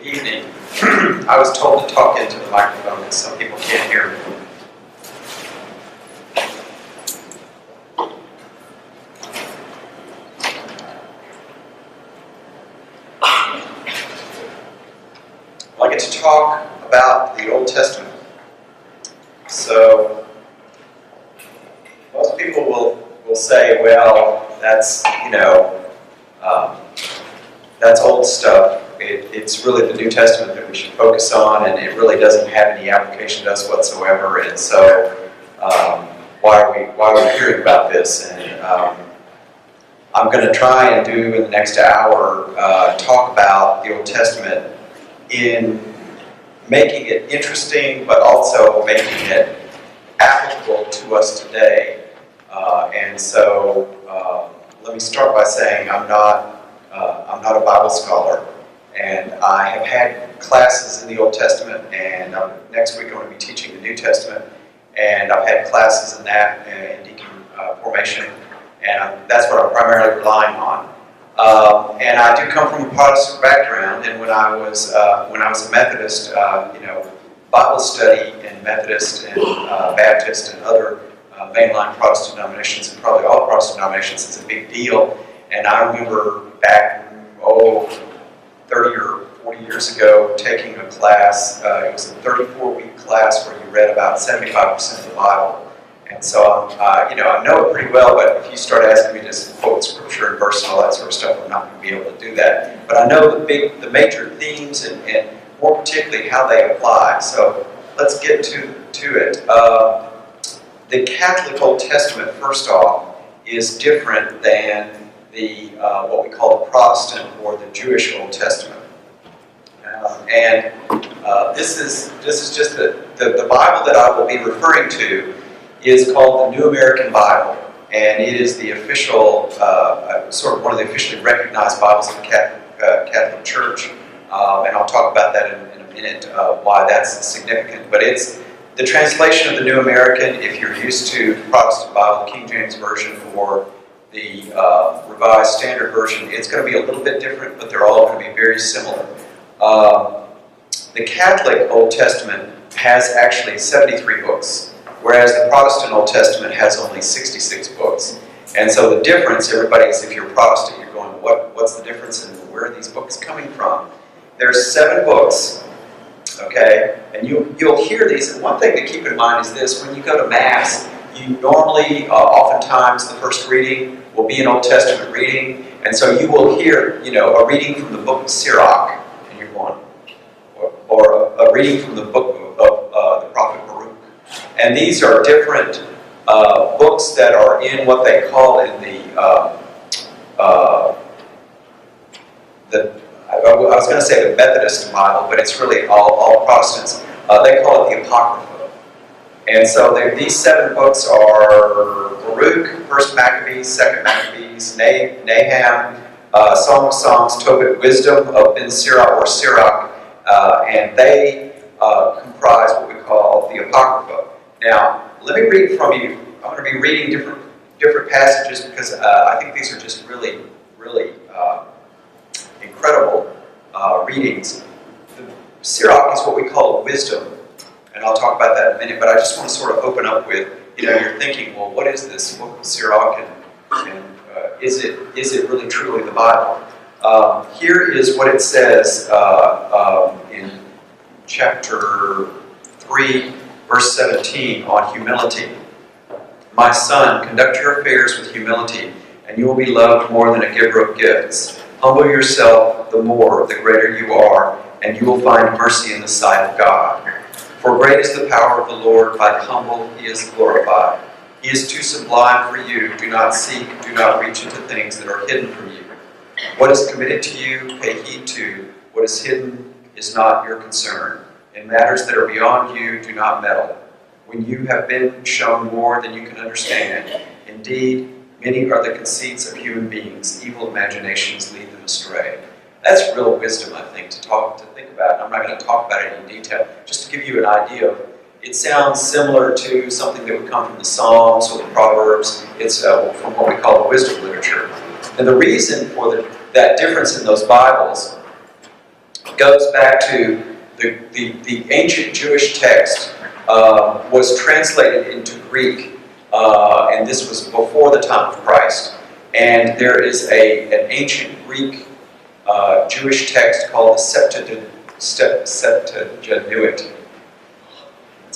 evening. I was told to talk into the microphone and some people can't hear me. I get to talk about the Old Testament. So, most people will say, well, that's, that's old stuff. It's really the New Testament that we should focus on, and it really doesn't have any application to us whatsoever. And so, why are we hearing about this? And I'm going to try and do in the next hour talk about the Old Testament in making it interesting, but also making it applicable to us today. And so, let me start by saying I'm not a Bible scholar, and I have had classes in the Old Testament, and next week I'm going to be teaching the New Testament, and I've had classes in that in deacon formation, and that's what I'm primarily relying on. And I do come from a Protestant background, and when I was a Methodist, Bible study in Methodist and Baptist and other mainline Protestant denominations, and probably all Protestant denominations, is a big deal. And I remember back, 30 or 40 years ago, taking a class. It was a 34-week class where you read about 75% of the Bible. And so, I know it pretty well, but if you start asking me to quote scripture and verse and all that sort of stuff, I'm not going to be able to do that. But I know the major themes and more particularly how they apply. So let's get to it. The Catholic Old Testament, first off, is different than the what we call the Protestant or the Jewish Old Testament. This is just the Bible that I will be referring to is called the New American Bible, and it is the official, sort of one of the officially recognized Bibles of the Catholic Church, and I'll talk about that in a minute, why that's significant. But it's the translation of the New American. If you're used to the Protestant Bible, King James Version, or the Revised Standard Version, it's going to be a little bit different, but they're all going to be very similar. The Catholic Old Testament has actually 73 books, whereas the Protestant Old Testament has only 66 books. And so the difference, everybody, is if you're Protestant, you're going, what's the difference and where are these books coming from? There's 7 books, okay? And you'll hear these. And one thing to keep in mind is this: when you go to Mass, you normally, oftentimes, the first reading will be an Old Testament reading. And so you will hear, a reading from the book of Sirach, and you're going, or a reading from the book of the prophet Baruch. And these are different books that are in what they call in I was going to say the Methodist Bible, but it's really all Protestants. They call it the Apocrypha. And so these 7 books are Baruch, 1st Maccabees, 2nd Maccabees, Nahum, Song of Songs, Tobit, Wisdom of Ben Sirach or Sirach, and they comprise what we call the Apocrypha. Now, let me read from you. I'm going to be reading different passages because I think these are just really, really incredible readings. The Sirach is what we call a wisdom, and I'll talk about that in a minute, but I just want to sort of open up with, you're thinking, well, what is this book of Sirach, and is it really truly the Bible? Here is what it says in chapter 3, verse 17 on humility. My son, conduct your affairs with humility, and you will be loved more than a giver of gifts. Humble yourself the more, the greater you are, and you will find mercy in the sight of God. For great is the power of the Lord, by the humble he is glorified. He is too sublime for you. Do not seek, do not reach into things that are hidden from you. What is committed to you, pay heed to. What is hidden is not your concern. In matters that are beyond you, do not meddle. When you have been shown more than you can understand, indeed, many are the conceits of human beings. Evil imaginations lead them astray. That's real wisdom, I think, to think about. I'm not going to talk about it in detail. Just to give you an idea of, it sounds similar to something that would come from the Psalms or the Proverbs. It's from what we call the wisdom literature. And the reason for that difference in those Bibles goes back to the ancient Jewish text was translated into Greek, and this was before the time of Christ. And there is an ancient Greek Jewish text called the Septuagint. It's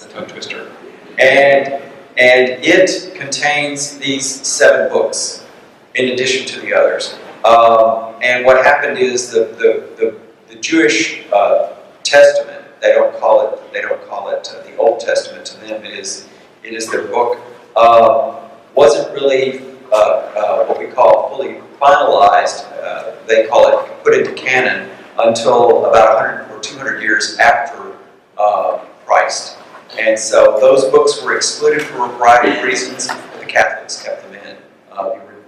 a tongue twister. And it contains these 7 books in addition to the others. And what happened is the Jewish Testament, they don't call it the Old Testament to them. It is their book. Wasn't really what we call fully finalized. They call it put into canon until about 100 or 200 years after Christ. And so those books were excluded for a variety of reasons. The Catholics kept them in,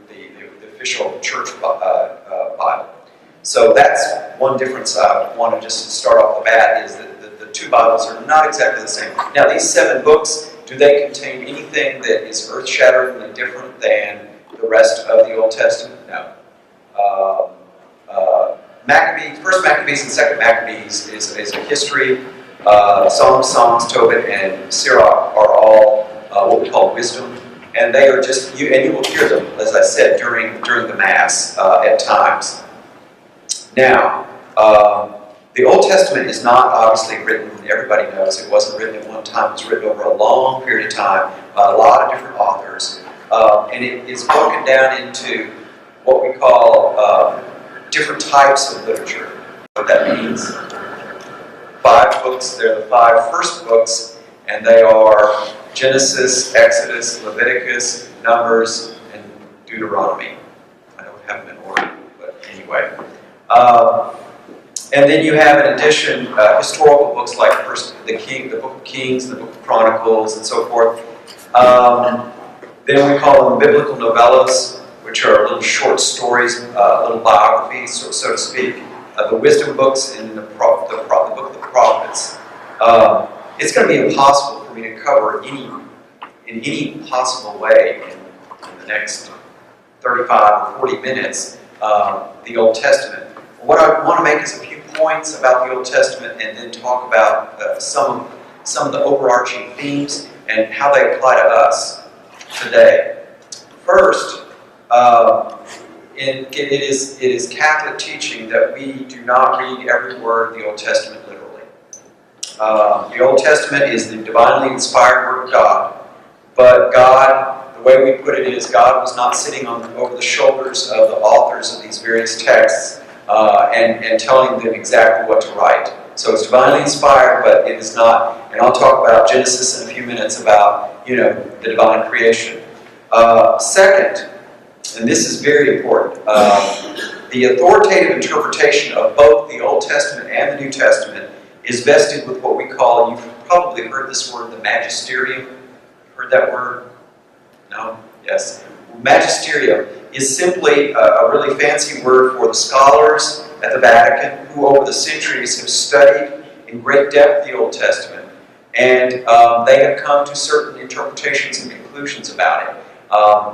the official church Bible. So that's one difference I want to just start off the bat, is that the 2 Bibles are not exactly the same. Now, these 7 books, do they contain anything that is earth-shatteringly different than the rest of the Old Testament? No. First Maccabees and Second Maccabees is a history. Songs, Tobit, and Sirach are all what we call wisdom, and they are just you will hear them, as I said, during the Mass at times. Now, the Old Testament is not obviously written. Everybody knows it wasn't written at one time. It was written over a long period of time by a lot of different authors, and it is broken down into what we call different types of literature. What that means. 5 books. They're the 5 first books, and they are Genesis, Exodus, Leviticus, Numbers, and Deuteronomy. I don't have them in order, but anyway. And then you have, in addition, historical books like the Book of Kings, the Book of Chronicles, and so forth. Then we call them biblical novellas, which are little short stories, little biographies, so to speak. The wisdom books, and the book of the prophets. It's going to be impossible for me to cover in any possible way in the next 35 or 40 minutes the Old Testament. What I want to make is a few points about the Old Testament, and then talk about some of the overarching themes and how they apply to us today. First, it is Catholic teaching that we do not read every word of the Old Testament literally. The Old Testament is the divinely inspired Word of God, but God, the way we put it is, God was not sitting over the shoulders of the authors of these various texts and telling them exactly what to write. So it's divinely inspired, but it is not. And I'll talk about Genesis in a few minutes, about the divine creation. Second, and this is very important, the authoritative interpretation of both the Old Testament and the New Testament is vested with what we call, you've probably heard this word, the magisterium. Heard that word? No? Yes. Magisterium is simply a really fancy word for the scholars at the Vatican who over the centuries have studied in great depth the Old Testament, and they have come to certain interpretations and conclusions about it,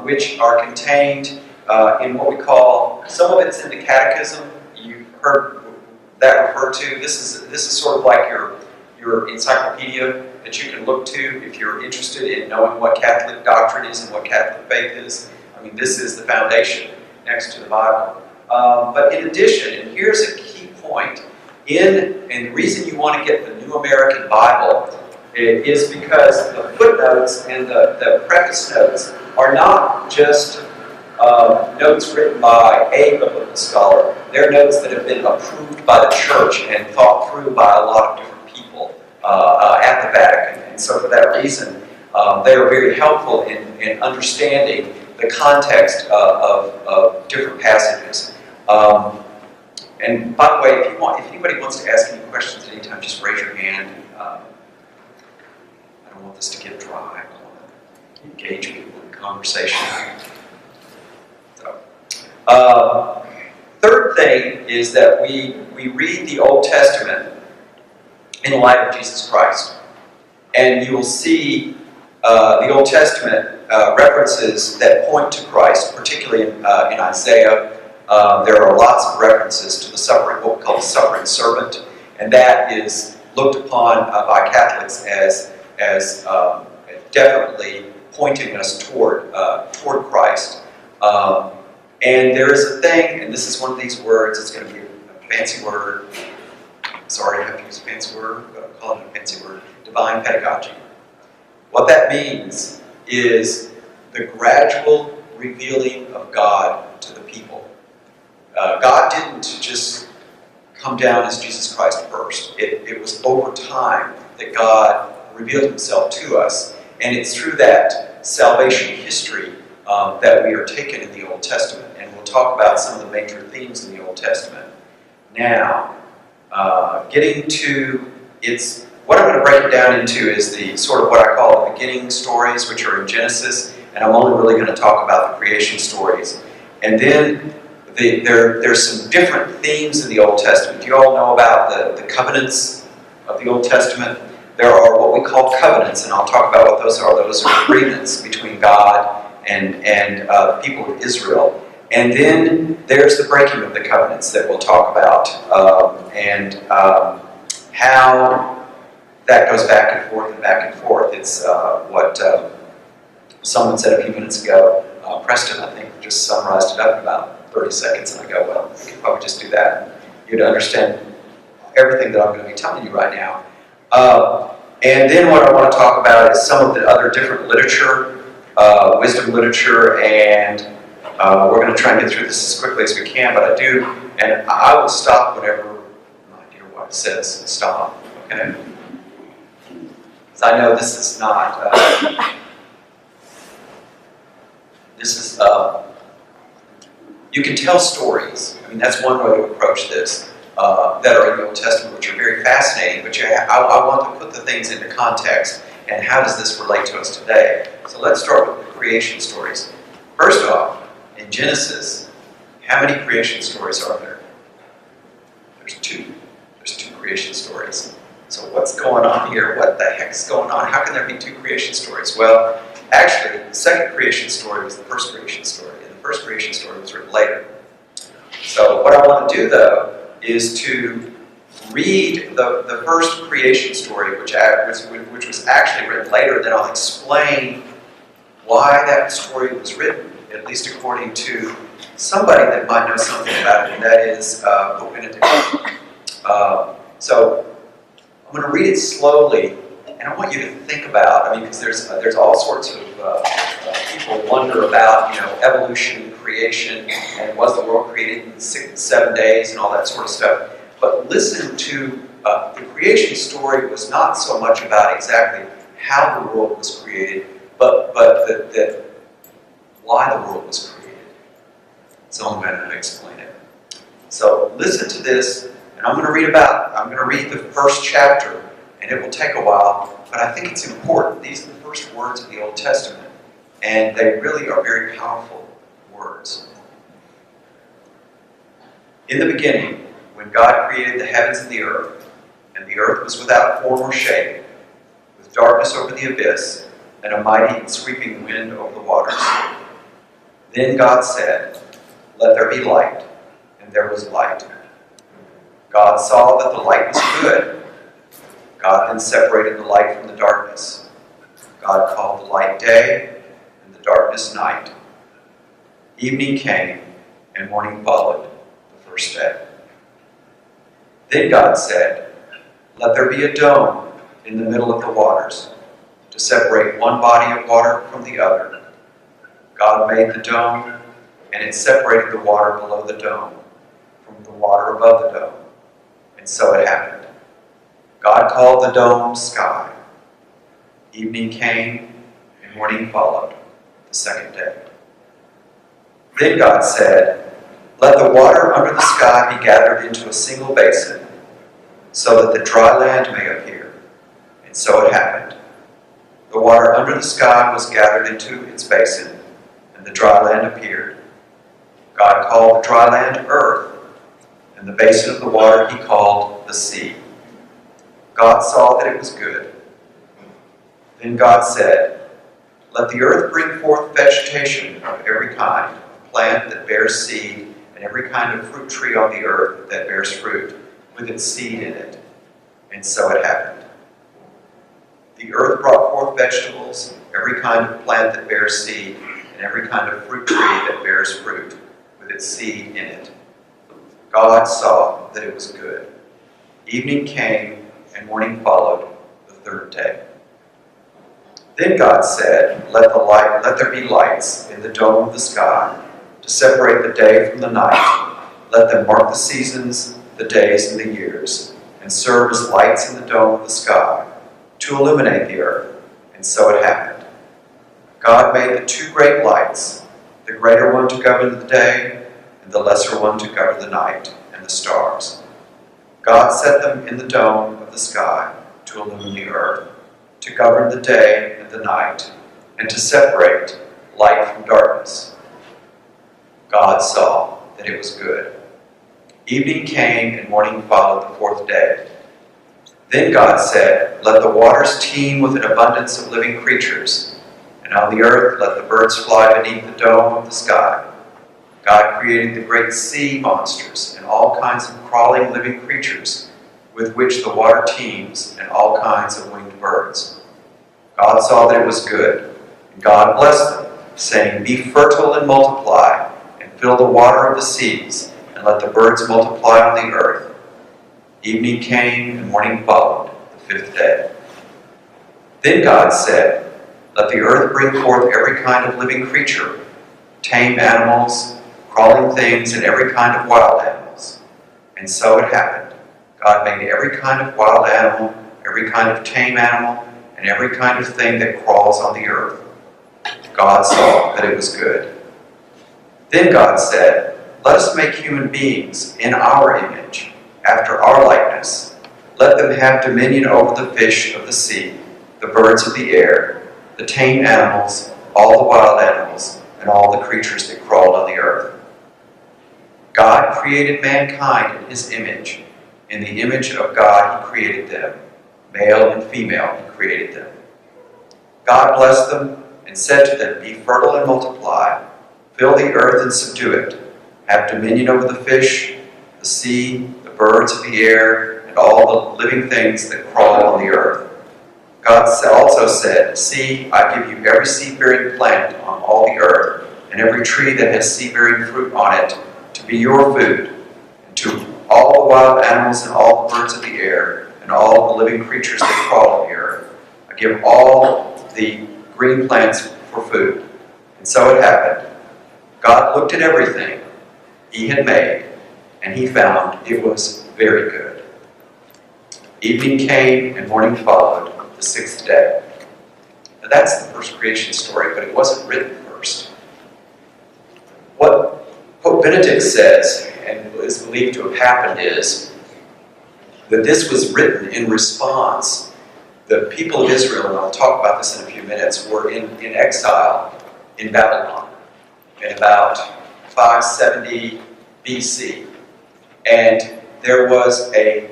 which are contained in what we call, some of it's in the Catechism. You've heard that referred to. This is sort of like your encyclopedia that you can look to if you're interested in knowing what Catholic doctrine is and what Catholic faith is. I mean, this is the foundation next to the Bible. But in addition, and here's a key point, and the reason you want to get the New American Bible is because the footnotes and the preface notes are not just notes written by a biblical scholar. They're notes that have been approved by the Church and thought through by a lot of different people at the Vatican. And so for that reason, they are very helpful in understanding the context of different passages. And by the way, if anybody wants to ask any questions at any time, just raise your hand. I don't want this to get dry. I want to engage people in conversation. Third thing is that we read the Old Testament in the light of Jesus Christ. And you will see the Old Testament references that point to Christ, particularly in Isaiah. There are lots of references to the suffering, what we call the suffering servant. And that is looked upon by Catholics as definitely pointing us toward Christ. And there is a thing, and this is one of these words, it's going to be a fancy word. Sorry, I have to use a fancy word, but I'll call it a fancy word. Divine pedagogy. What that means is the gradual revealing of God to the people. God didn't just come down as Jesus Christ first. It was over time that God revealed himself to us. And it's through that salvation history that we are taken in the Old Testament. And we'll talk about some of the major themes in the Old Testament. Now, getting to its, what I'm going to break it down into is the sort of what I call the beginning stories, which are in Genesis, and I'm only really going to talk about the creation stories. And then there's some different themes in the Old Testament. You all know about the covenants of the Old Testament. There are what we call covenants, and I'll talk about what those are. Those are agreements between God and the people of Israel. And then there's the breaking of the covenants that we'll talk about, and how that goes back and forth and back and forth. It's what someone said a few minutes ago. Preston, I think, just summarized it up in about 30 seconds, and I go, well, we could probably just do that. You'd understand everything that I'm going to be telling you right now. And then what I want to talk about is some of the other different literature, wisdom literature, and we're going to try and get through this as quickly as we can, but I will stop whenever my dear wife says stop, okay? Because I know this is not, you can tell stories. I mean, that's one way to approach this, that are in the Old Testament, which are very fascinating, but I want to put the things into context, and how does this relate to us today? So let's start with the creation stories. First off, in Genesis, how many creation stories are there? There's two. There's two creation stories. So what's going on here? What the heck's going on? How can there be two creation stories? Well, actually, the second creation story was the first creation story, and the first creation story was written later. So what I want to do, though, is to read the first creation story, which was actually written later, then I'll explain why that story was written, at least according to somebody that might know something about it, and that is Pope Benedict. So I'm going to read it slowly, and I want you to think about, because there's all sorts of people wonder about, evolution, creation, and was the world created in 7 days, and all that sort of stuff. But listen to, the creation story was not so much about exactly how the world was created, but why the world was created. So I'm going to explain it. So listen to this, and I'm going to read the first chapter, and it will take a while, but I think it's important. These are the first words of the Old Testament, and they really are very powerful words. In the beginning, when God created the heavens and the earth was without form or shape, with darkness over the abyss, and a mighty and sweeping wind over the waters. Then God said, "Let there be light," and there was light. God saw that the light was good. God then separated the light from the darkness. God called the light day, and the darkness night. Evening came, and morning followed the first day. Then God said, "Let there be a dome in the middle of the waters, to separate one body of water from the other." God made the dome, and it separated the water below the dome from the water above the dome. And so it happened. God called the dome sky. Evening came, and morning followed the second day. Then God said, "Let the water under the sky be gathered into a single basin, so that the dry land may appear." And so it happened. The water under the sky was gathered into its basin, and the dry land appeared. God called the dry land earth, and the basin of the water he called the sea. God saw that it was good. Then God said, "Let the earth bring forth vegetation of every kind, a plant that bears seed, and every kind of fruit tree on the earth that bears fruit, with its seed in it." And so it happened. The earth brought forth vegetables, every kind of plant that bears seed, and every kind of fruit tree that bears fruit, with its seed in it. God saw that it was good. Evening came, and morning followed, the third day. Then God said, Let there be lights in the dome of the sky, to separate the day from the night. Let them mark the seasons, the days, and the years, and serve as lights in the dome of the sky, to illuminate the earth. And so it happened. God made the two great lights, the greater one to govern the day, and the lesser one to govern the night and the stars. God set them in the dome of the sky to illumine the earth, to govern the day and the night, and to separate light from darkness. God saw that it was good. Evening came, and morning followed the fourth day. Then God said, Let the waters teem with an abundance of living creatures, and on the earth let the birds fly beneath the dome of the sky. God created the great sea monsters and all kinds of crawling living creatures with which the water teems, and all kinds of winged birds. God saw that it was good, and God blessed them, saying, Be fertile and multiply, and fill the water of the seas, and let the birds multiply on the earth. Evening came, and morning followed, the fifth day. Then God said, Let the earth bring forth every kind of living creature, tame animals, crawling things, and every kind of wild animals. And so it happened. God made every kind of wild animal, every kind of tame animal, and every kind of thing that crawls on the earth. God saw that it was good. Then God said, Let us make human beings in our image, after our likeness. Let them have dominion over the fish of the sea, the birds of the air, the tame animals, all the wild animals, and all the creatures that crawled on the earth. God created mankind in his image. In the image of God he created them. Male and female he created them. God blessed them and said to them, Be fertile and multiply. Fill the earth and subdue it. Have dominion over the fish, the sea, the birds of the air, and all the living things that crawl on the earth. God also said, See, I give you every seed-bearing plant on all the earth, and every tree that has seed-bearing fruit on it, to be your food, and to all the wild animals and all the birds of the air, and all the living creatures that crawl on the earth. I give all the green plants for food. And so it happened. God looked at everything he had made, and he found it was very good. Evening came, and morning followed, the sixth day. Now that's the first creation story, but it wasn't written first. What Pope Benedict says, and is believed to have happened, is that this was written in response. The people of Israel, and I'll talk about this in a few minutes, were in exile in Babylon in about 570 BC. And there was a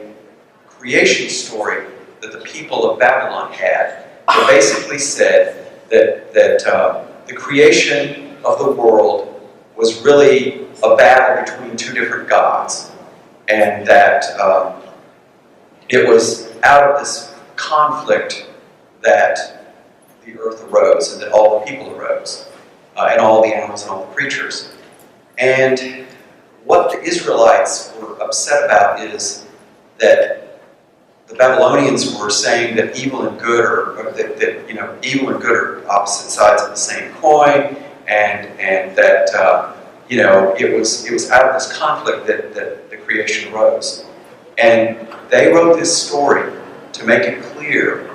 creation story that the people of Babylon had that basically said that the creation of the world was really a battle between two different gods, and that it was out of this conflict that the earth arose, and that all the people arose, and all the animals and all the creatures. And what the Israelites were upset about is that the Babylonians were saying that evil and good are evil and good are opposite sides of the same coin, and that it was out of this conflict that the creation arose. And they wrote this story to make it clear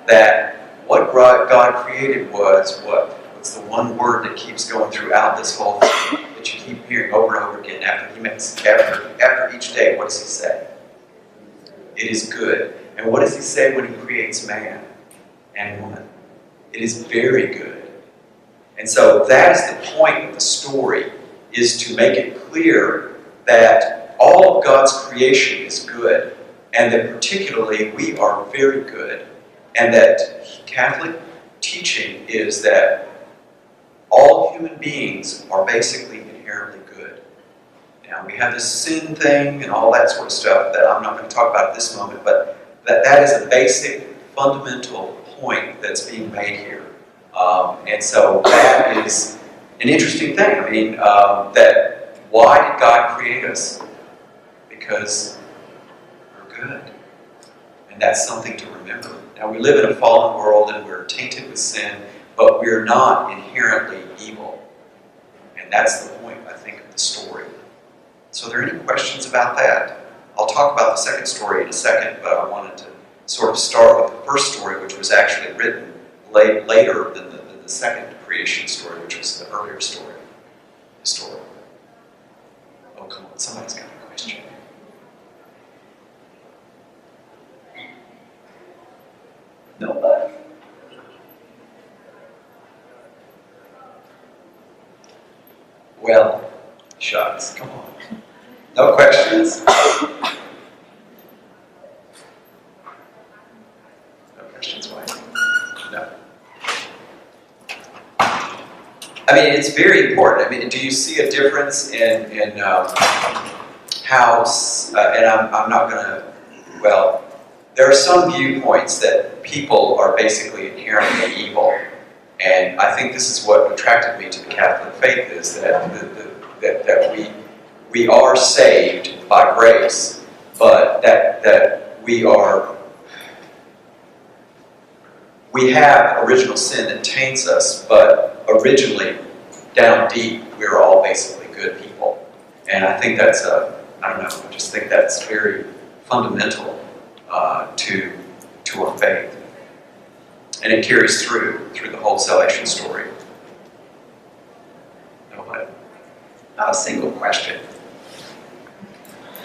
that what God created was what's the one word that keeps going throughout this whole thing, that you keep hearing over and over again after each day. What does he say? It is good. And what does he say when he creates man and woman? It is very good. And so that is the point of the story, is to make it clear that all of God's creation is good, and that particularly we are very good, and that Catholic teaching is that all human beings are basically inherently good. Now, we have this sin thing and all that sort of stuff that I'm not going to talk about at this moment, but that is a basic, fundamental point that's being made here. And so that is an interesting thing. I mean, that why did God create us? Because we're good. And that's something to remember. Now, we live in a fallen world and we're tainted with sin, but we're not inherently evil. And that's the point, I think, of the story. So are there any questions about that? I'll talk about the second story in a second, but I wanted to sort of start with the first story, which was actually written later than the second creation story, which was the earlier story. Historical. Oh, come on, somebody's got a question. Nobody? Well, shucks, come on. No questions? No questions, why? No. I mean, it's very important. I mean, do you see a difference in how, and I'm not going to, well, there are some viewpoints that people are basically inherently evil. And I think this is what attracted me to the Catholic faith, is that we are saved by grace, but that we have original sin that taints us, but originally, down deep, we're all basically good people. And I think that's I don't know, I just think that's very fundamental to our faith. And it carries through the whole salvation story. Nobody? Not a single question.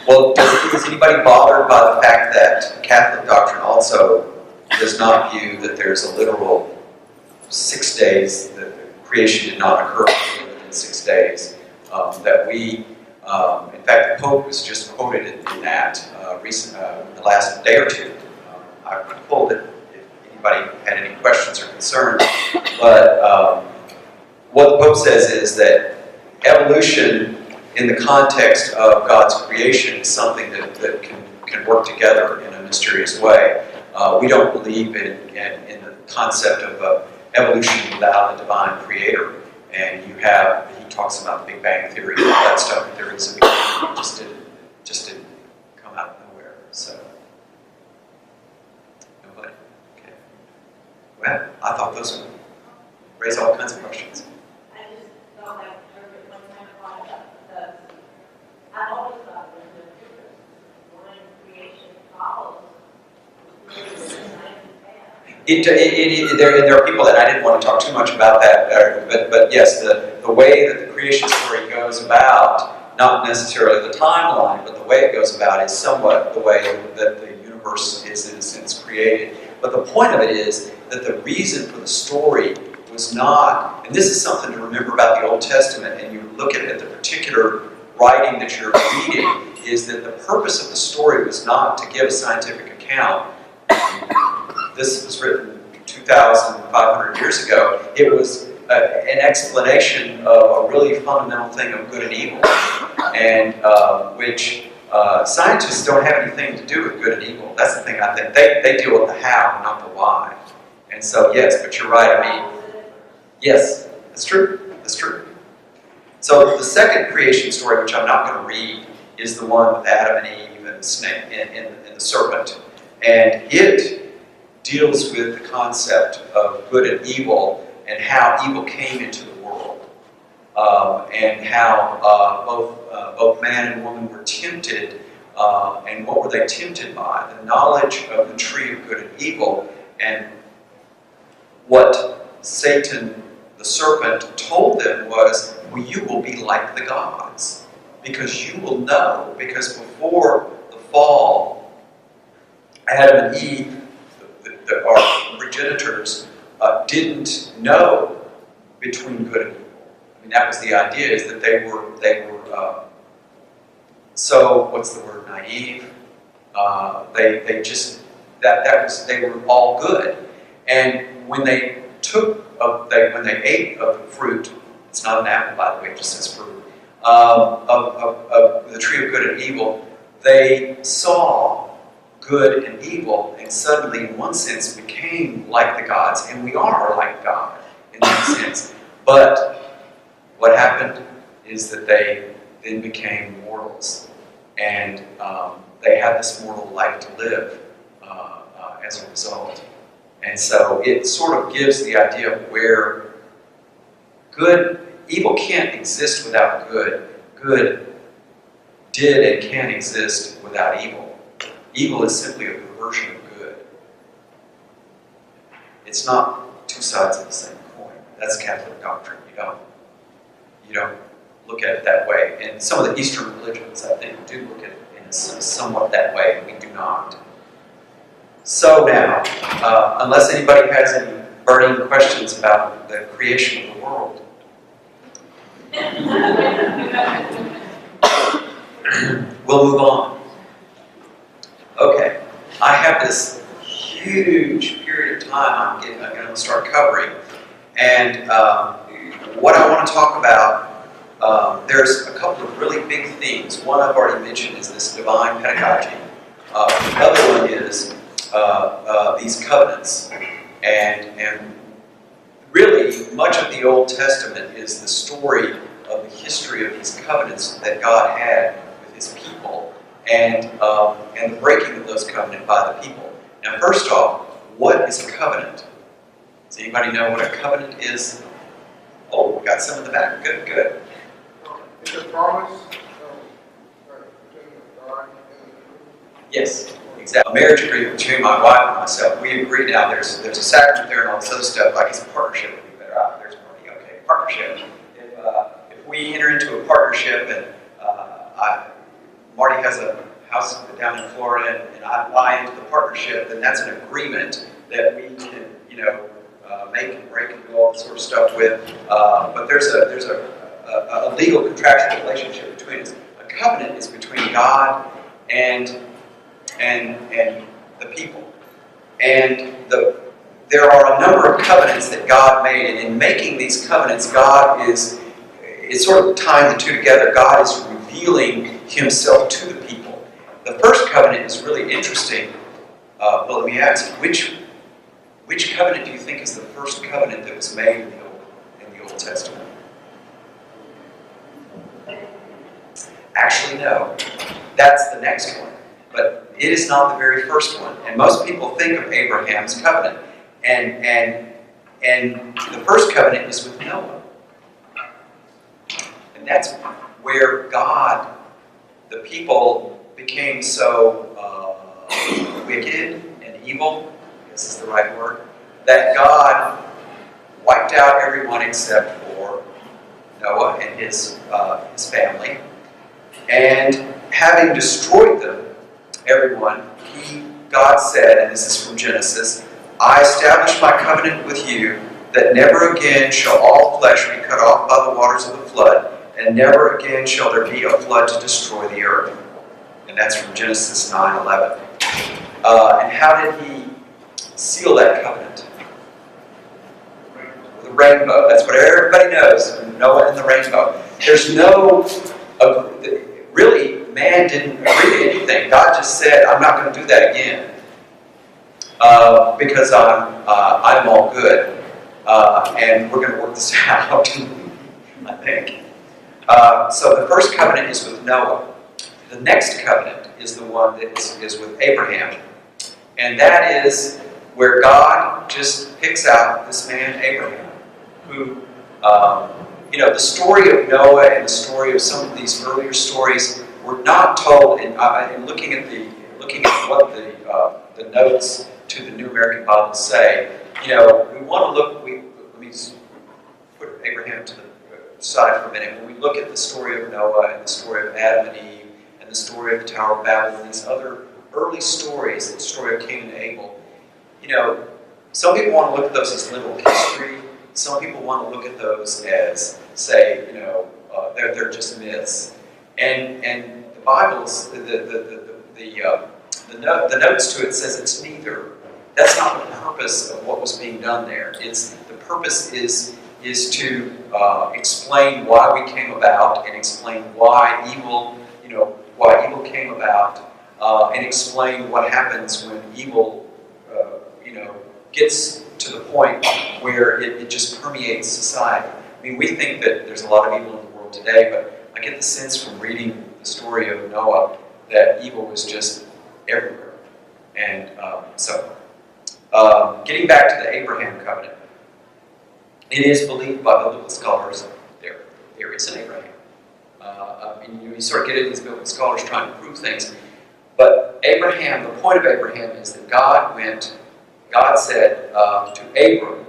Well, is anybody bothered by the fact that Catholic doctrine also does not view that there's a literal 6 days, that creation did not occur within 6 days, that we, in fact, the Pope was just quoted in that the last day or two. I pulled it if anybody had any questions or concerns, but what the Pope says is that evolution in the context of God's creation is something that can work together in a mysterious way. We don't believe in the concept of evolution without a divine creator. And he talks about the Big Bang Theory and all that stuff, but there is a beginning, just didn't come out of nowhere. So, nobody? Okay. Well, I thought those would raise all kinds of questions. I just felt like one time brought up the, I've always thought there's no difference when creation follows. There are people that I didn't want to talk too much about that, but yes, the way that the creation story goes about, not necessarily the timeline, but the way it goes about is somewhat the way that the universe is in a sense created. But the point of it is that the reason for the story was not, and this is something to remember about the Old Testament, and you look at the particular writing that you're reading, is that the purpose of the story was not to give a scientific account. This was written 2,500 years ago. It was an explanation of a really fundamental thing of good and evil, and which scientists don't have anything to do with good and evil. That's the thing I think. They deal with the how, not the why. And so, yes, but you're right. I mean, yes, that's true. That's true. So the second creation story, which I'm not going to read, is the one with Adam and Eve and the snake and the serpent. And it deals with the concept of good and evil and how evil came into the world. And how both man and woman were tempted. And what were they tempted by? The knowledge of the tree of good and evil. And what Satan, the serpent, told them was, well, you will be like the gods. Because you will know. Because before the fall, Adam and Eve, our progenitors, didn't know between good and evil. I mean, that was the idea, is that they were so, what's the word, naive? They just, they were all good. And when they ate of the fruit, it's not an apple, by the way, it just says fruit, of the tree of good and evil, they saw good and evil, and suddenly, in one sense, became like the gods, and we are like God in that sense. But what happened is that they then became mortals, and they had this mortal life to live as a result. And so it sort of gives the idea of where evil can't exist without good. Good did and can exist without evil. Evil is simply a perversion of good. It's not two sides of the same coin. That's Catholic doctrine. You don't look at it that way. And some of the Eastern religions, I think, do look at it in somewhat that way, and we do not. So now, unless anybody has any burning questions about the creation of the world, we'll move on. Okay, I have this huge period of time I'm going to start covering, and what I want to talk about, there's a couple of really big themes. One I've already mentioned is this divine pedagogy. The other one is these covenants, and really much of the Old Testament is the story of the history of these covenants that God had with His people, and the breaking of those covenants by the people. Now, first off, what is a covenant? Does anybody know what a covenant is? Oh, we got some in the back. Good, good. It's a promise between God and the Yes. Exactly. A marriage agreement between my wife and myself. We agree now. There's a sacrament there and all this other stuff. Like it's a partnership. Would be better. There's party. Okay, partnership. If we enter into a partnership and Marty has a house down in Florida and I buy into the partnership, then that's an agreement that we can, make and break and do all that sort of stuff with. But there's a legal contractual relationship between us. A covenant is between God and the people. And there are a number of covenants that God made, and in making these covenants, God is sort of tying the two together. God is revealing Himself to the people. The first covenant is really interesting. Well, let me ask, which covenant do you think is the first covenant that was made in the Old Testament? Actually, no. That's the next one. But it is not the very first one. And most people think of Abraham's covenant. And the first covenant is with Noah. And that's where God, the people, became so wicked and evil, I guess is the right word, that God wiped out everyone except for Noah and his family. And having destroyed them, everyone, God said, and this is from Genesis, I establish my covenant with you, that never again shall all flesh be cut off by the waters of the flood, and never again shall there be a flood to destroy the earth. And that's from Genesis 9:11. And how did He seal that covenant? With a rainbow. That's what everybody knows. Noah and the rainbow. There's no... really, man didn't agree to anything. God just said, I'm not going to do that again. Because I'm all good. And we're going to work this out, I think. So the first covenant is with Noah. The next covenant is the one that is with Abraham. And that is where God just picks out this man, Abraham, who, the story of Noah and the story of some of these earlier stories were not told. In looking at what the notes to the New American Bible say, we want to look. Let me just put Abraham to the side for a minute. When we look at the story of Noah and the story of Adam and Eve and the story of the Tower of Babel and these other early stories, the story of Cain and Abel, some people want to look at those as literal history. Some people want to look at those as, say, they're just myths. And the Bible's the notes to it says it's neither. That's not the purpose of what was being done there. The purpose is is to explain why we came about and explain why evil, why evil came about, and explain what happens when evil, gets to the point where it just permeates society. I mean, we think that there's a lot of evil in the world today, but I get the sense from reading the story of Noah that evil was just everywhere. And getting back to the Abraham covenant, it is believed by biblical scholars there is an Abraham. You sort of get into these biblical scholars trying to prove things, but Abraham, the point of Abraham is that God said to Abram,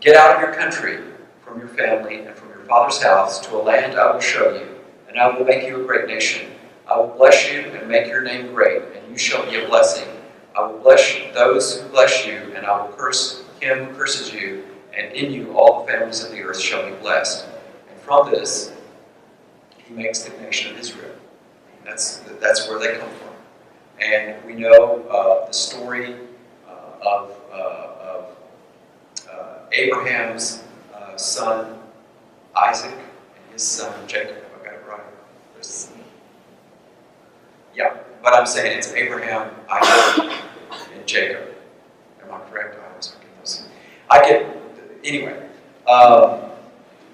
get out of your country, from your family, and from your father's house to a land I will show you, and I will make you a great nation. I will bless you and make your name great, and you shall be a blessing. I will bless those who bless you, and I will curse him who curses you, and in you all the families of the earth shall be blessed. And from this, he makes the nation of Israel. That's where they come from. And we know the story of Abraham's son Isaac and his son Jacob. I got it right. Yeah, but I'm saying it's Abraham, Isaac, and Jacob. Am I correct? I always forget those. Anyway.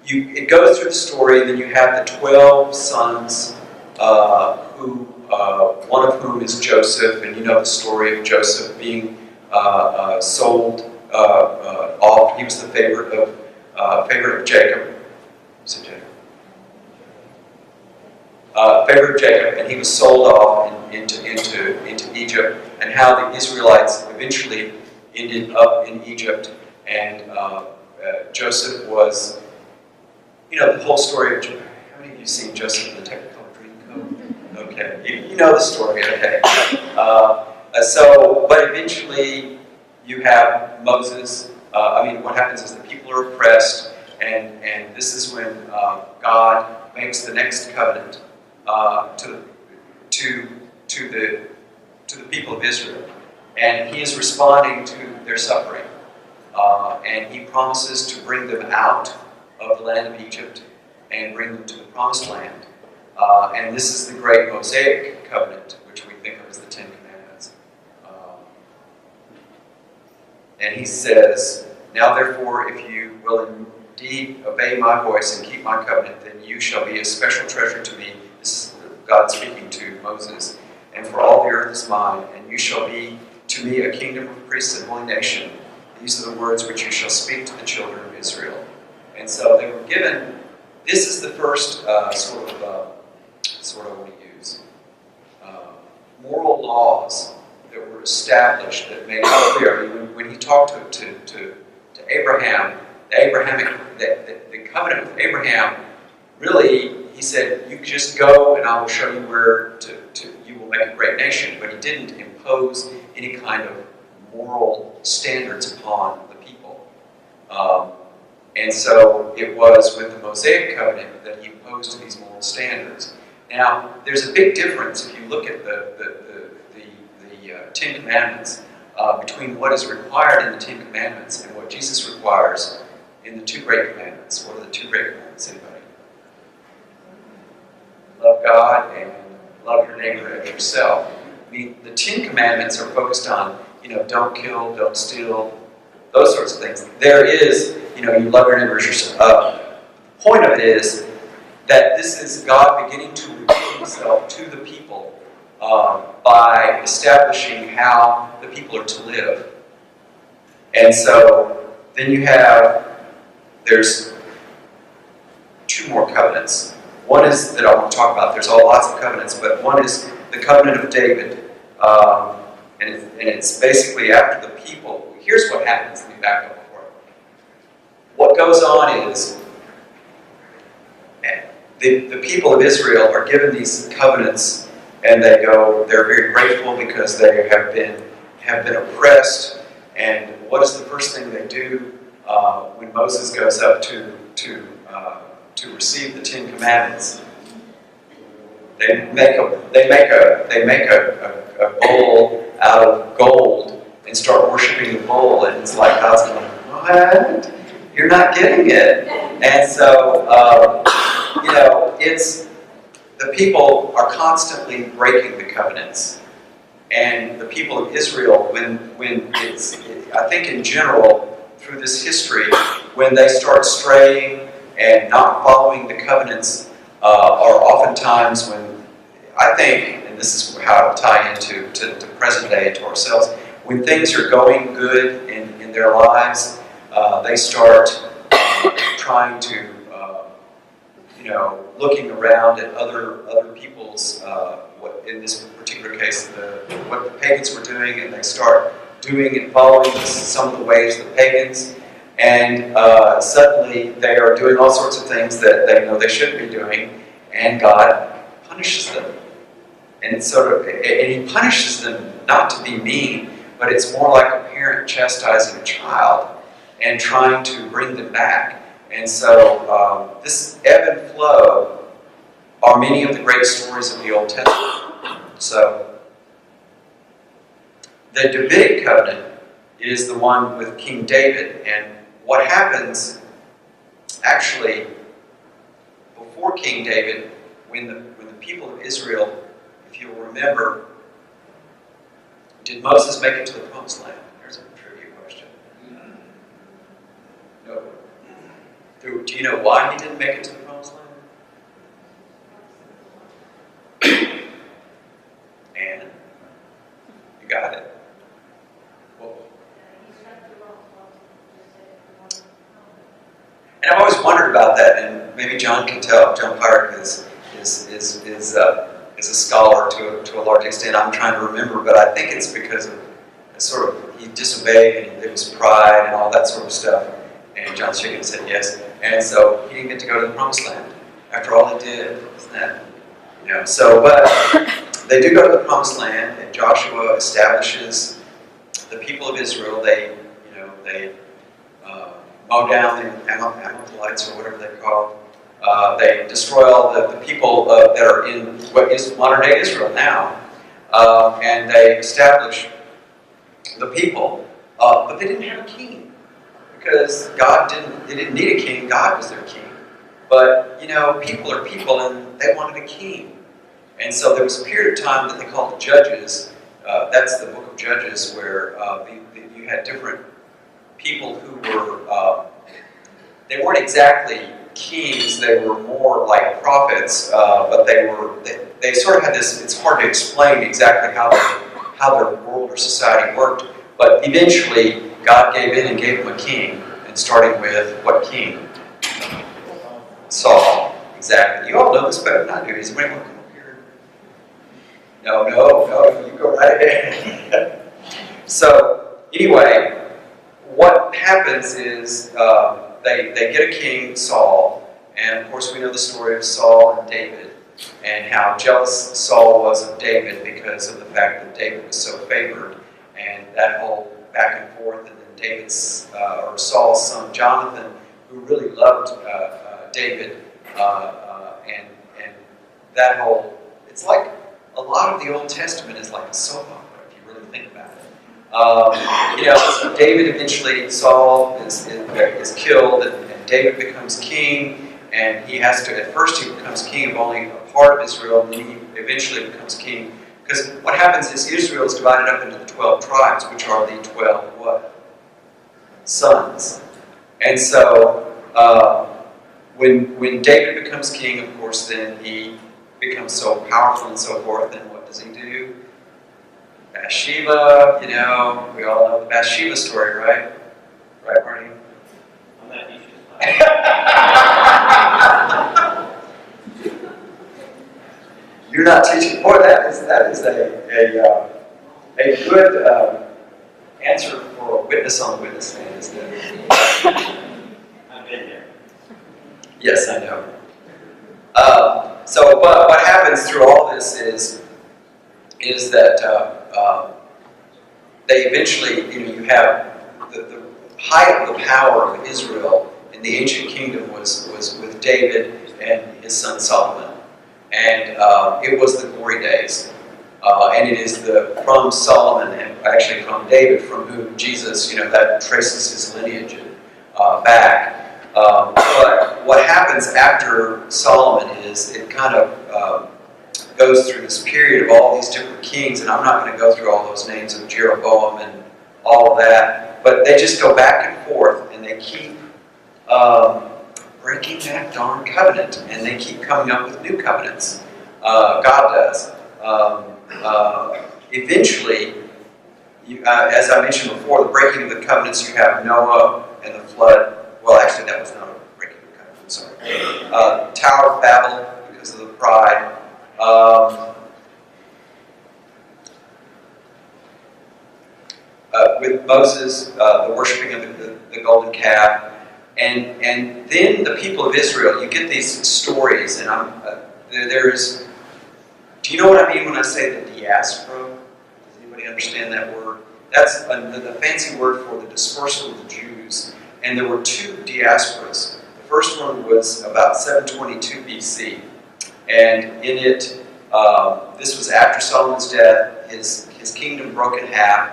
It goes through the story, and then you have the 12 sons, one of whom is Joseph, and you know the story of Joseph being sold off. He was the favorite of Jacob. Was it Jacob? Favorite of Jacob, and he was sold off into Egypt, and how the Israelites eventually ended up in Egypt, and Joseph was, the whole story of, how many of you seen Joseph in the Technicolor Dreamcoat? Okay, you know the story, okay. But eventually you have Moses. What happens is the people are oppressed, and this is when God makes the next covenant to the people of Israel. And he is responding to their suffering. And he promises to bring them out of the land of Egypt and bring them to the promised land. And this is the great Mosaic covenant, which we think of as the Ten Commandments. And he says, now therefore, if you will indeed obey my voice and keep my covenant, then you shall be a special treasure to me. This is God speaking to Moses. And for all the earth is mine, and you shall be to me a kingdom of priests and holy nation. These are the words which you shall speak to the children of Israel. And so they were given, this is the first sort of I want to use, moral laws that were established that made it clear. When he talked to Abraham, the covenant with Abraham, really, he said, you just go and I will show you where you will make a great nation. But he didn't impose any kind of moral standards upon the people. And so it was with the Mosaic covenant that he imposed these moral standards. Now, there's a big difference if you look at the Ten Commandments between what is required in the Ten Commandments and what Jesus requires in the two great commandments. What are the two great commandments, anybody? Love God and love your neighbor as yourself. The Ten Commandments are focused on, don't kill, don't steal, those sorts of things. There is, you love your neighbor as yourself. The point of it is that this is God beginning to reveal himself to the people by establishing how the people are to live. And so then there's two more covenants. One is that I want to talk about. There's lots of covenants, but one is the covenant of David. And it's basically after the people. Here's what happens. Let me back up before. What goes on is the people of Israel are given these covenants, and they're very grateful because they have been oppressed. And what is the first thing they do when Moses goes up to receive the Ten Commandments? They make a bowl out of gold and start worshiping the bowl, and it's like God's going, what? You're not getting it. And so, it's, the people are constantly breaking the covenants. And the people of Israel, I think in general, through this history, when they start straying and not following the covenants, are oftentimes when, I think, and this is how it'll tie into to present day, to ourselves, when things are going good in their lives, they start trying to, looking around at other people's, what in this particular case, what the pagans were doing, and they start doing and following some of the ways of the pagans, and suddenly they are doing all sorts of things that they know they shouldn't be doing, and God punishes them. And it's and He punishes them not to be mean, but it's more like a parent chastising a child and trying to bring them back. And so this ebb and flow are many of the great stories of the Old Testament. So the Davidic covenant is the one with King David. And what happens, actually, before King David, when the people of Israel, if you'll remember, did Moses make it to the Promised Land? There's a trivia question. No. Do you know why he didn't make it to the Promised Land? And? You got it. Well, and I've always wondered about that, and maybe John can tell. John Pyrick is a scholar to a large extent. I'm trying to remember, but I think it's because of he disobeyed, and it was pride and all that sort of stuff. And John Shiggins said yes, and so he didn't get to go to the Promised Land after all he did. Isn't that, So, but they do go to the Promised Land, and Joshua establishes the people of Israel. They mow down the Amalekites or whatever they're called. They destroy all the people that are in what is modern-day Israel now, and they establish the people. But they didn't have a king, because they didn't need a king. God was their king. But, people are people, and they wanted a king. And so there was a period of time that they called the Judges. That's the book of Judges, where you had different people who were, they weren't exactly kings, they were more like prophets, but they sort of had this, it's hard to explain exactly how their world or society worked, but eventually God gave in and gave them a king, and starting with what king? Saul. Exactly. You all know this better than I do. Does anyone come up here? No, you go right ahead. So, anyway, what happens is they get a king, Saul, and of course we know the story of Saul and David, and how jealous Saul was of David because of the fact that David was so favored, and that whole back and forth, and then David's or Saul's son Jonathan, who really loved David, and that whole, it's like a lot of the Old Testament is like a soap opera if you really think about it. So David eventually, Saul is killed, and David becomes king, and he has to, at first he becomes king of only a part of Israel, and then he eventually becomes king. Because what happens is Israel is divided up into the 12 tribes, which are the 12 what? Sons. And so, when David becomes king, of course, then he becomes so powerful and so forth, and what does he do? Bathsheba, we all know the Bathsheba story, right? Right, Marty? I'm not used to You're not teaching. Boy, that is a good answer for a witness on the witness stand, isn't it? I've been there. Yes, I know. So, but what happens through all this is that they eventually, you have the height of the power of Israel in the ancient kingdom was with David and his son Solomon, and it was the glory days, and it is from Solomon and actually from David, from whom Jesus, that traces his lineage. back. But what happens after Solomon is it kind of goes through this period of all these different kings, and I'm not going to go through all those names of Jeroboam and all of that, but they just go back and forth, and they keep breaking that darn covenant, and they keep coming up with new covenants. God does. Eventually, as I mentioned before, the breaking of the covenants, you have Noah and the flood. Well, actually, that was not a breaking of the covenant, sorry. Tower of Babel, because of the pride. With Moses, the worshiping of the golden calf. And then the people of Israel, you get these stories, and there's... Do you know what I mean when I say the diaspora? Does anybody understand that word? That's the fancy word for the dispersal of the Jews. And there were two diasporas. The first one was about 722 BC. And in it, this was after Solomon's death, his kingdom broke in half.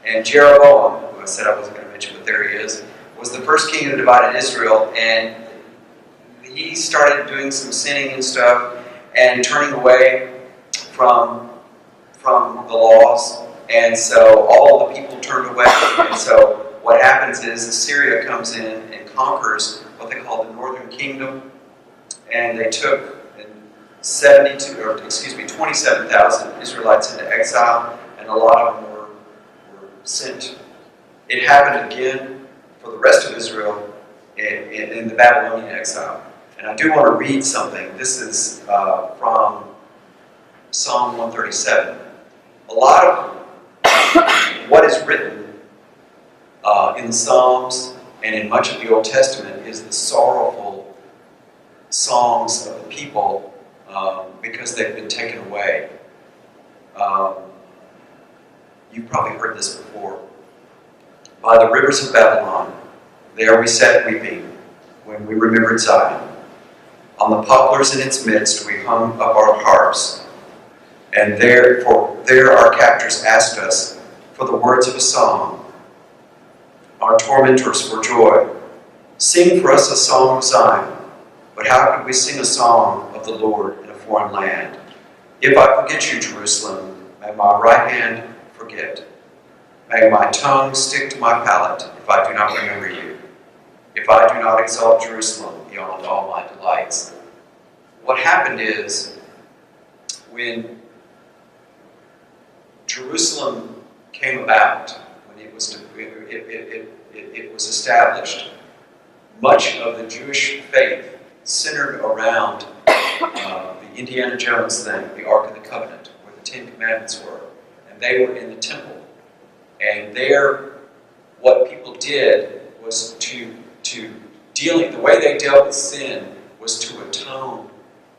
And Jeroboam, who I said I wasn't going to mention, but there he is, was the first king who divided Israel. And he started doing some sinning and stuff and turning away from the laws, and so all the people turned away. And so what happens is Assyria comes in and conquers what they call the northern kingdom, and they took 27,000 Israelites into exile, and a lot of them were sent. It happened again for the rest of Israel in the Babylonian exile. And I do want to read something. This is from Psalm 137. A lot of what is written in the Psalms and in much of the Old Testament is the sorrowful songs of the people because they've been taken away. You've probably heard this before. By the rivers of Babylon, there we sat weeping when we remembered Zion. On the poplars in its midst we hung up our harps. And there our captors asked us for the words of a song. Our tormentors for joy. Sing for us a song of Zion. But how could we sing a song of the Lord in a foreign land? If I forget you, Jerusalem, may my right hand forget. May my tongue stick to my palate if I do not remember you. If I do not exalt Jerusalem beyond all my delights. What happened is, when Jerusalem came about, when it was established, much of the Jewish faith centered around the Indiana Jones thing, the Ark of the Covenant, where the Ten Commandments were. And they were in the temple. And there, what people did was the way they dealt with sin was to atone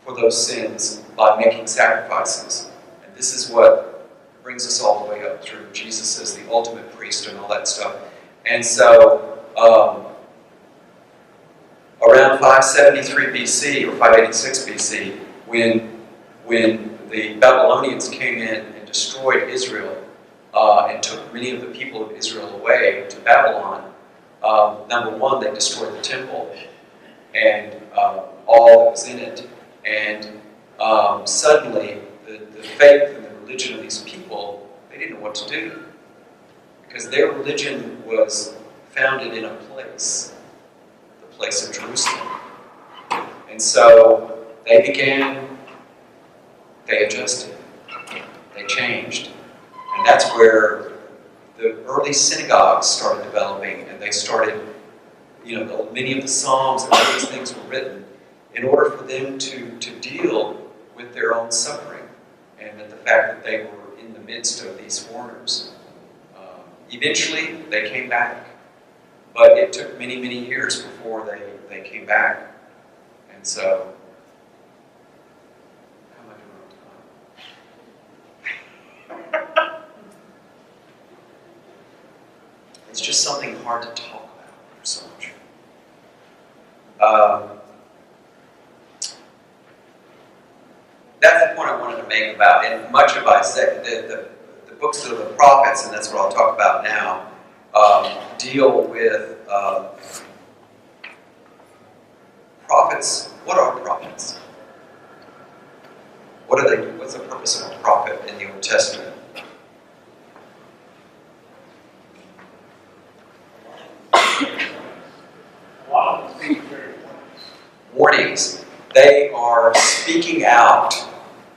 for those sins by making sacrifices. And this is what brings us all the way up through Jesus as the ultimate priest and all that stuff. And so, around 573 BC or 586 BC, when the Babylonians came in and destroyed Israel and took many of the people of Israel away to Babylon, number one, they destroyed the temple and all that was in it. And suddenly, the faith and the religion of these people, they didn't know what to do. Because their religion was founded in a place, the place of Jerusalem. And so they adjusted, they changed. And that's where the early synagogues started developing, and they started, many of the Psalms and all these things were written in order for them to deal with their own suffering and the fact that they were in the midst of these foreigners. Eventually, they came back, but it took many, many years before they came back. And so, how am I doing on time? It's just something hard to talk about. There's so much. That's the point I wanted to make about, and much of Isaiah, the books of the prophets, and that's what I'll talk about now, deal with Prophets, what are prophets? What do they do? What's the purpose of a prophet in the Old Testament? Warnings. They are speaking out.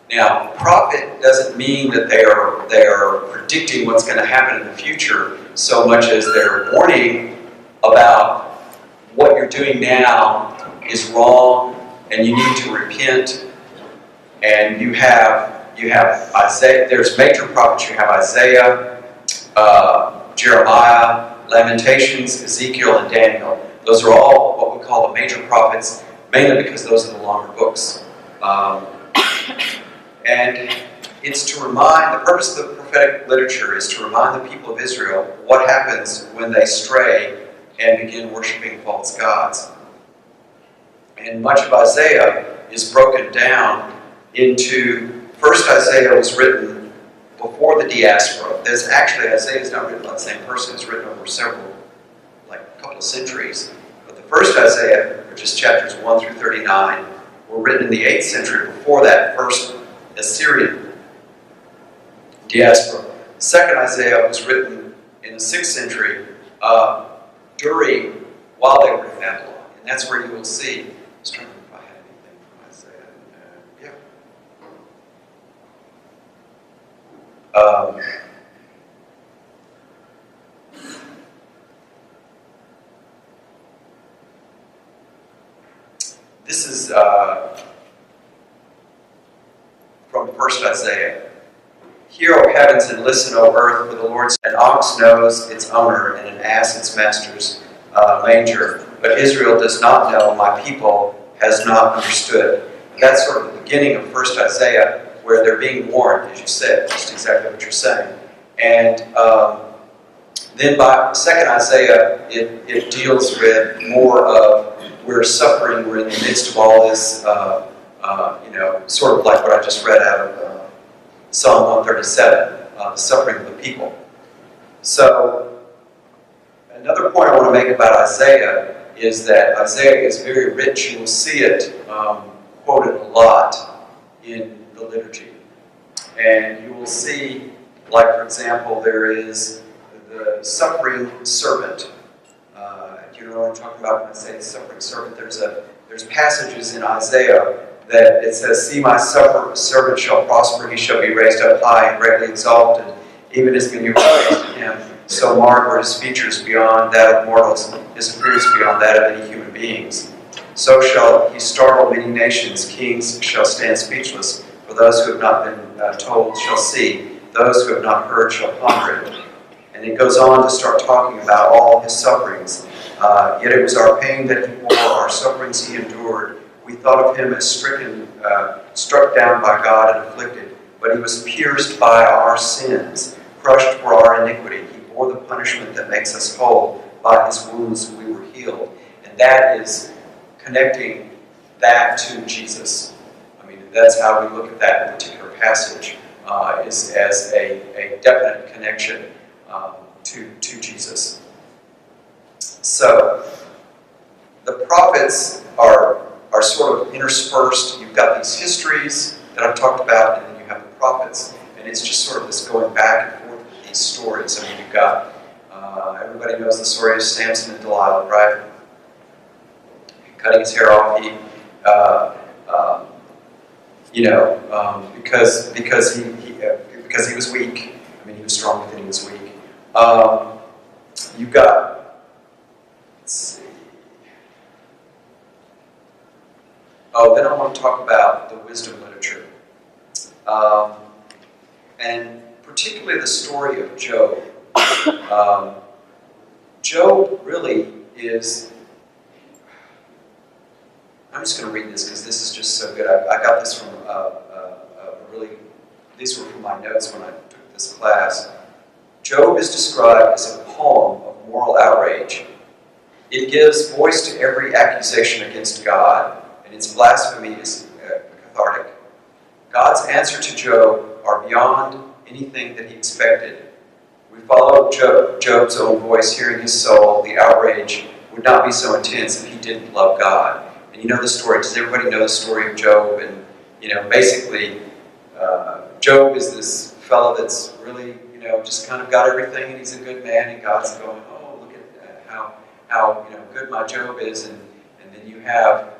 Now, prophet doesn't mean that they are predicting what's going to happen in the future so much as they're warning about what you're doing now is wrong and you need to repent. And you have Isaiah. There's major prophets. You have Isaiah, Jeremiah, Lamentations, Ezekiel, and Daniel. Those are all what we call the major prophets, mainly because those are the longer books. And it's to remind, the purpose of the prophetic literature is to remind the people of Israel what happens when they stray and begin worshiping false gods. And much of Isaiah is broken down into, first Isaiah was written before the diaspora. There's actually, Isaiah is not written by the same person, it's written over several, like a couple of centuries. But the first Isaiah, which is chapters 1 through 39, were written in the 8th century before that first Assyrian diaspora. The second Isaiah was written in the 6th century while they were in Babylon. And that's where you will see, I was trying to remember if I had anything from Isaiah. This is from first Isaiah. Hear, O heavens, and listen, O earth, for the Lord. An ox knows its owner, and an ass its master's manger. But Israel does not know, my people has not understood. And that's sort of the beginning of first Isaiah, where they're being warned, as you said, just exactly what you're saying. And then by second Isaiah, it deals with more of we're suffering, we're in the midst of all this, sort of like what I just read out of Psalm 137, the suffering of the people. So, another point I want to make about Isaiah is that Isaiah is very rich. You will see it quoted a lot in the liturgy. And you will see, like for example, there is the suffering servant. Do you know what I'm talking about when I say suffering servant? There's passages in Isaiah that it says, see, my servant shall prosper, he shall be raised up high and greatly exalted, even as many raised to him, so marked are his features beyond that of mortals, his appearance beyond that of any human beings. So shall he startle many nations, kings shall stand speechless, for those who have not been told shall see, those who have not heard shall ponder it. And it goes on to start talking about all his sufferings. Yet it was our pain that he bore, our sufferings he endured. We thought of him as struck down by God and afflicted, but he was pierced by our sins, crushed for our iniquity. He bore the punishment that makes us whole. By his wounds we were healed. And that is connecting that to Jesus. I mean, that's how we look at that particular passage, is as a definite connection to Jesus. So, the prophets are sort of interspersed. You've got these histories that I've talked about, and then you have the prophets. And it's just sort of this going back and forth with these stories. I mean, you've got, everybody knows the story of Samson and Delilah, right? Cutting his hair off, because he was weak. I mean, he was strong, but then he was weak. You've got, let's see. Oh, then I want to talk about the wisdom literature. And particularly the story of Job. Job really is, I'm just going to read this because this is just so good. I got this from these were from my notes when I took this class. Job is described as a poem of moral outrage. It gives voice to every accusation against God, and its blasphemy is cathartic. God's answer to Job are beyond anything that he expected. We follow Job's own voice, hearing his soul. The outrage would not be so intense if he didn't love God. And And you know the story. Does everybody know the story of Job? And, basically, Job is this fellow that's really, just kind of got everything, and he's a good man, and God's going, oh, look at how good my Job is. And then you have,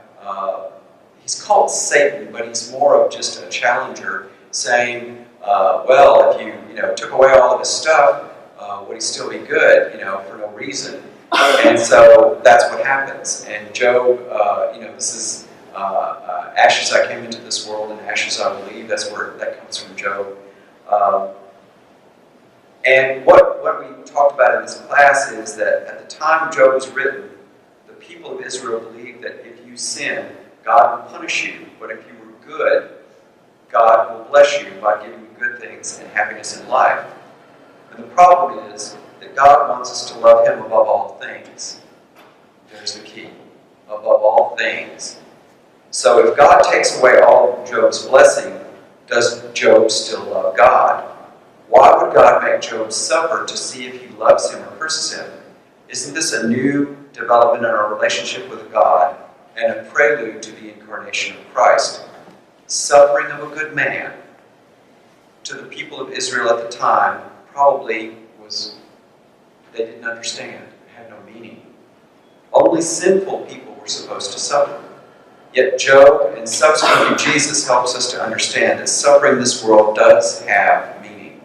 he's called Satan, but he's more of just a challenger, saying, well, if you, took away all of his stuff, would he still be good, for no reason? And so that's what happens. And Job, this is ashes I came into this world, and ashes I will leave. That's where that comes from, Job. And what we talked about in this class is that at the time Job was written, the people of Israel believed that if you sin, God will punish you. But if you were good, God will bless you by giving you good things and happiness in life. And the problem is that God wants us to love Him above all things. There's the key. Above all things. So if God takes away all of Job's blessing, does Job still love God? Why would God make Job suffer to see if He loves him or curses him? Isn't this a new development in our relationship with God and a prelude to the incarnation of Christ? Suffering of a good man to the people of Israel at the time probably was, they didn't understand. It had no meaning. Only sinful people were supposed to suffer. Yet Job and subsequently Jesus helps us to understand that suffering in this world does have meaning.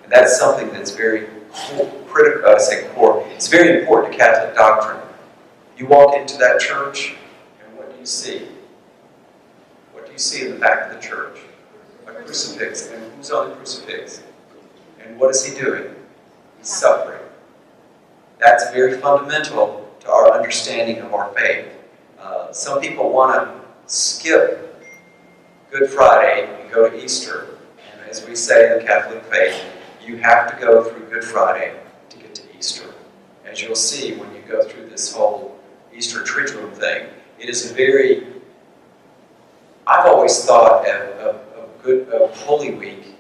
And that's something that's very critical, it's very important to Catholic doctrine. You walk into that church, and what do you see? What do you see in the back of the church? A crucifix. And who's on the crucifix? And what is he doing? He's suffering. That's very fundamental to our understanding of our faith. Some people want to skip Good Friday and go to Easter. And as we say in the Catholic faith, you have to go through Good Friday to get to Easter. As you'll see when you go through this whole Easter Triduum thing, it is a very, I've always thought of Holy Week,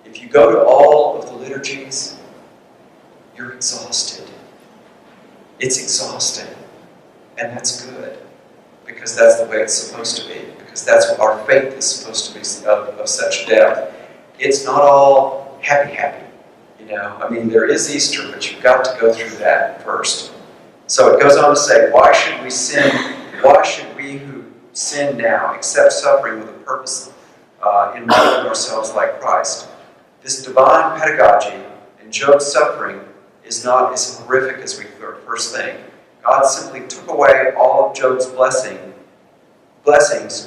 if you go to all of the liturgies, you're exhausted. It's exhausting. And that's good. Because that's the way it's supposed to be. Because that's what our faith is supposed to be of such depth. It's not all happy. There is Easter, but you've got to go through that first. So it goes on to say, why should we sin? Why should we who sin now accept suffering with a purpose in modeling ourselves like Christ? This divine pedagogy and Job's suffering is not as horrific as we first think. God simply took away all of Job's blessings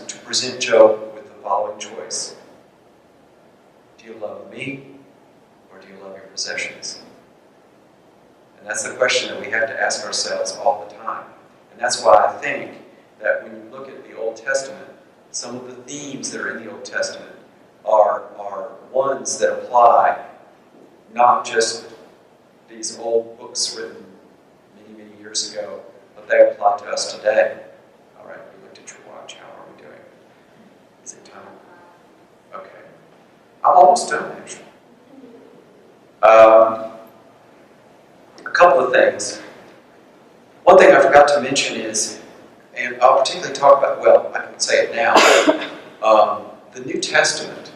to present Job with the following choice. Do you love me, or do you love your possessions? And that's the question that we have to ask ourselves all the time. And that's why I think that when you look at the Old Testament, some of the themes that are in the Old Testament are ones that apply not just these old books written many years ago, but they apply to us today. All right, we looked at your watch. How are we doing? Is it time? Okay. I'm almost done, actually. A couple of things. One thing I forgot to mention is, and I'll particularly talk about, well, I can say it now, the New Testament.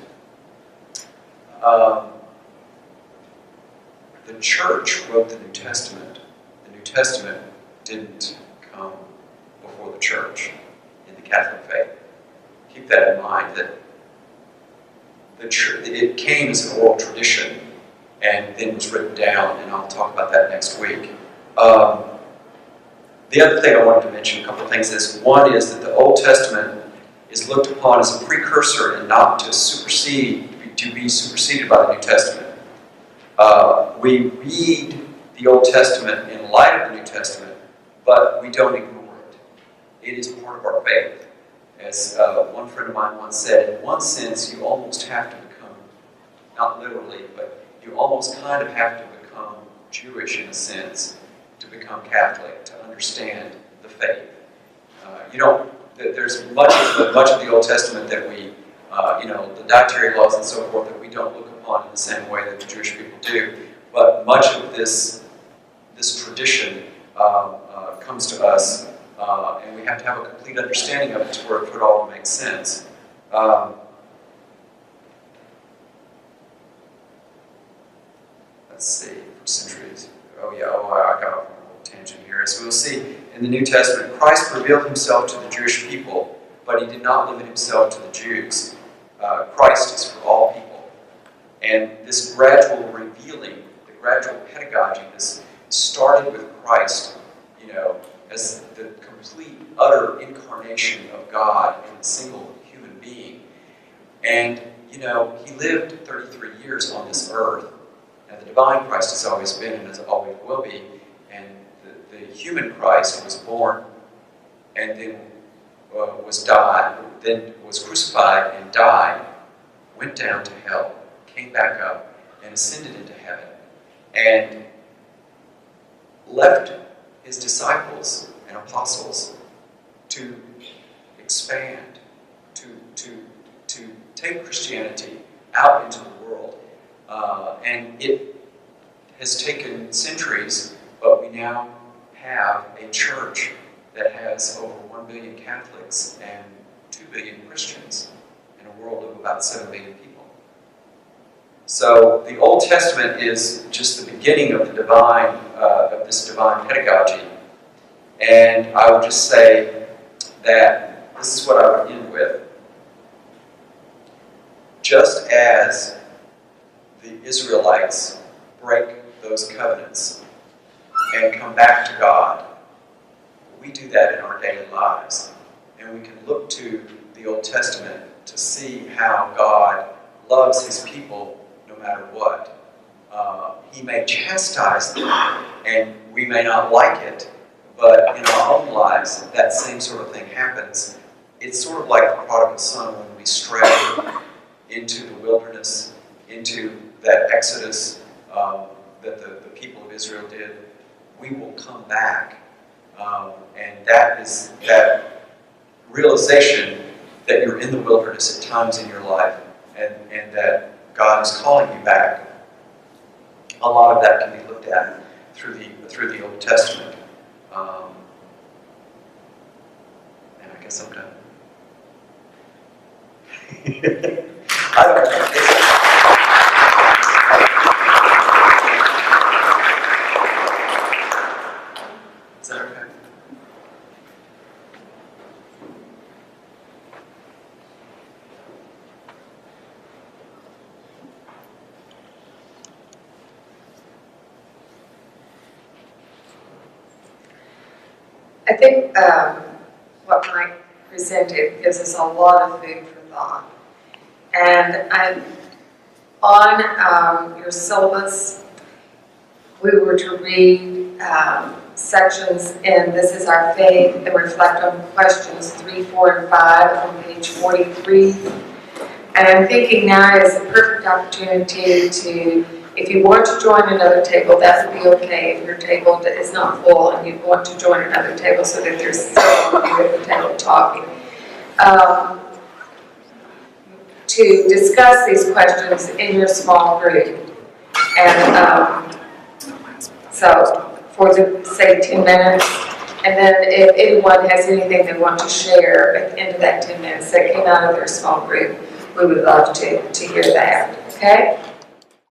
The church wrote the New Testament. The New Testament didn't come before the church in the Catholic faith. Keep that in mind, that it came as an oral tradition and then was written down, and I'll talk about that next week. The other thing I wanted to mention, a couple of things, is one is that the Old Testament is looked upon as a precursor and not to be superseded by the New Testament. We read the Old Testament in light of the New Testament, but we don't ignore it. It is part of our faith. As one friend of mine once said, in one sense, you almost have to become, not literally, but you almost kind of have to become Jewish in a sense to become Catholic, to understand the faith. There's much of the Old Testament that we, the dietary laws and so forth, that we don't look upon in the same way that the Jewish people do. But much of this tradition comes to us And we have to have a complete understanding of it for it all to make sense. Let's see, for centuries. I got off on a little tangent here. As we'll see in the New Testament, Christ revealed himself to the Jewish people, but he did not limit himself to the Jews. Christ is for all people. And this gradual revealing, the gradual pedagogy, this started with Christ, as the complete, utter incarnation of God in a single human being. And, he lived 33 years on this earth. And the divine Christ has always been and as always will be. And the human Christ was born and then was crucified and died, went down to hell, came back up, and ascended into heaven, and left his disciples and apostles to expand, to take Christianity out into the world. And it has taken centuries, but we now have a church that has over 1 billion Catholics and 2 billion Christians in a world of about 7 billion people. So the Old Testament is just the beginning of the of this divine pedagogy. And I would just say that this is what I would end with. Just as the Israelites break those covenants and come back to God, we do that in our daily lives. And we can look to the Old Testament to see how God loves his people no matter what. He may chastise them, and we may not like it, but in our own lives, that same sort of thing happens. It's sort of like the prodigal son when we stray into the wilderness, into that exodus that the people of Israel did. We will come back. And that is that realization that you're in the wilderness at times in your life, and that God is calling you back. A lot of that can be looked at through the Old Testament. And I guess I'm done. I don't know. Is that okay? I think what Mike presented gives us a lot of food for thought. And on your syllabus, we were to read sections in This Is Our Faith that reflect on questions 3, 4, and 5 on page 43. And I'm thinking now is a perfect opportunity to, if you want to join another table, that would be okay if your table is not full and you want to join another table so that there's someone at the table talking. To discuss these questions in your small group. And so for say 10 minutes, and then if anyone has anything they want to share at the end of that 10 minutes that came out of their small group, we would love to hear that, okay?